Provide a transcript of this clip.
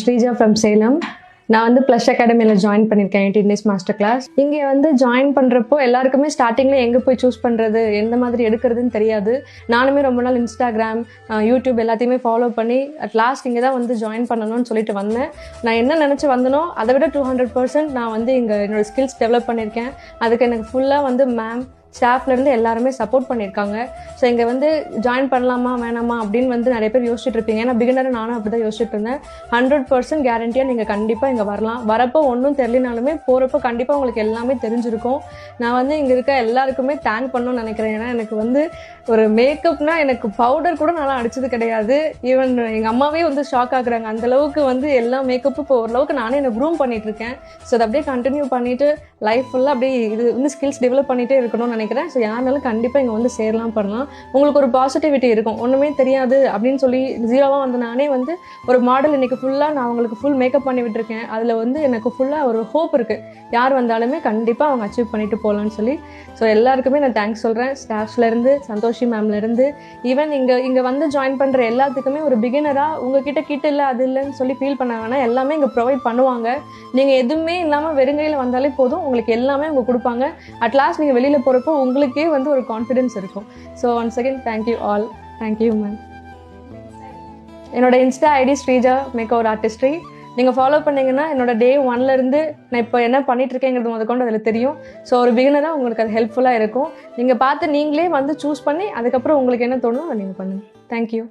Shrija from Salem. நான் வந்து plus அகாடமியில் ஜாயின் பண்ணியிருக்கேன் 18 days மாஸ்டர் கிளாஸ். இங்கே வந்து ஜாயின் பண்ணுறப்போ எல்லாருக்குமே ஸ்டார்டிங்கில் எங்கே போய் சூஸ் பண்ணுறது, எந்த மாதிரி எடுக்கிறதுன்னு தெரியாது. நானுமே ரொம்ப நாள் இன்ஸ்டாகிராம், யூடியூப் எல்லாத்தையுமே ஃபாலோ பண்ணி அட் லாஸ்ட் இங்கே தான் வந்து ஜாயின் பண்ணணும்னு சொல்லிட்டு வந்தேன். நான் என்ன நினச்சி வந்தனோ அதை விட 200% நான் வந்து இங்கே என்னோடய ஸ்கில்ஸ் டெவலப் பண்ணியிருக்கேன். அதுக்கு எனக்கு ஃபுல்லாக வந்து மேம் ஸ்டாஃப்லேருந்து எல்லாருமே சப்போர்ட் பண்ணியிருக்காங்க. ஸோ இங்கே வந்து ஜாயின் பண்ணலாமா வேணாமா அப்படின்னு வந்து நிறைய பேர் யோசிச்சுட்டு இருப்பீங்க. ஏன்னா பிகினரை நானும் அப்படி தான் யோசிச்சுட்டு இருந்தேன். 100% கேரண்டியாக நீங்கள் கண்டிப்பாக இங்கே வரலாம். வரப்போ ஒன்றும் தெரியலனாலுமே போகிறப்போ கண்டிப்பாக உங்களுக்கு எல்லாமே தெரிஞ்சிருக்கும். நான் வந்து இங்கே இருக்க எல்லாருக்குமே தேங்க் பண்ணணும்னு நினைக்கிறேன். ஏன்னா எனக்கு வந்து ஒரு மேக்கப்னா எனக்கு பவுடர் கூட நான் அடிச்சது கிடையாது. ஈவன் எங்கள் அம்மாவே வந்து ஷாக் ஆகுறாங்க. அந்தளவுக்கு வந்து எல்லா மேக்கப்பும் இப்போ ஓரளவுக்கு நானே எனக்கு க்ரூம் பண்ணிட்டு இருக்கேன். ஸோ அதை அப்படியே கண்டினியூ பண்ணிவிட்டு லைஃப் ஃபுல்லாக அப்படியே இது வந்து ஸ்கில்ஸ் டெவலப் பண்ணிகிட்டே இருக்கணும்னு நினைக்கிறேன். ஸோ யாருனாலும் கண்டிப்பாக இங்கே வந்து சேரலாம் பண்ணலாம். உங்களுக்கு ஒரு பாசிட்டிவிட்டி இருக்கும். ஒன்றுமே தெரியாது அப்படின்னு சொல்லி ஜீரோவாக வந்து நானே வந்து ஒரு மாடல் இன்றைக்கி ஃபுல்லாக நான் அவங்களுக்கு ஃபுல் மேக்கப் பண்ணி விட்டுருக்கேன். அதில் வந்து எனக்கு ஃபுல்லாக ஒரு ஹோப் இருக்குது. யார் வந்தாலுமே கண்டிப்பாக அவங்க அச்சீவ் பண்ணிட்டு போகலான்னு சொல்லி. ஸோ எல்லாருக்குமே நான் தேங்க்ஸ் சொல்கிறேன். ஸ்டாஃப்ஸ்லேருந்து, சந்தோஷி மேம்லேருந்து, ஈவன் இங்கே வந்து ஜாயின் பண்ணுற எல்லாத்துக்குமே ஒரு பிகினராக உங்ககிட்ட கிட்ட இல்லை அது இல்லைன்னு சொல்லி ஃபீல் பண்ண வேணாம். எல்லாமே இங்கே ப்ரொவைட் பண்ணுவாங்க. நீங்கள் எதுவுமே இல்லாமல் வெறுங்கையில் வந்தாலே போதும், உங்களுக்கு எல்லாமே அவங்க கொடுப்பாங்க. அட்லாஸ்ட் நீங்கள் வெளியில் போகிறப்போ உங்களுக்கே வந்து ஒரு கான்ஃபிடென்ஸ் இருக்கும். So once again thank you all. Thank you ma'am. என்னோட Insta ID Sreeja makeover artistry. நீங்கள் ஃபாலோ பண்ணிங்கன்னா என்னோட டே 1லேருந்து நான் இப்போ என்ன பண்ணிகிட்ருக்கேங்கிறது முதற்கொண்டு அதில் தெரியும். ஸோ ஒரு பிகினராக உங்களுக்கு அது ஹெல்ப்ஃபுல்லாக இருக்கும். நீங்கள் பார்த்து நீங்களே வந்து சூஸ் பண்ணி அதுக்கப்புறம் உங்களுக்கு என்ன தோணுதோ அதை நீங்கள் பண்ணுங்கள். தேங்க்யூ.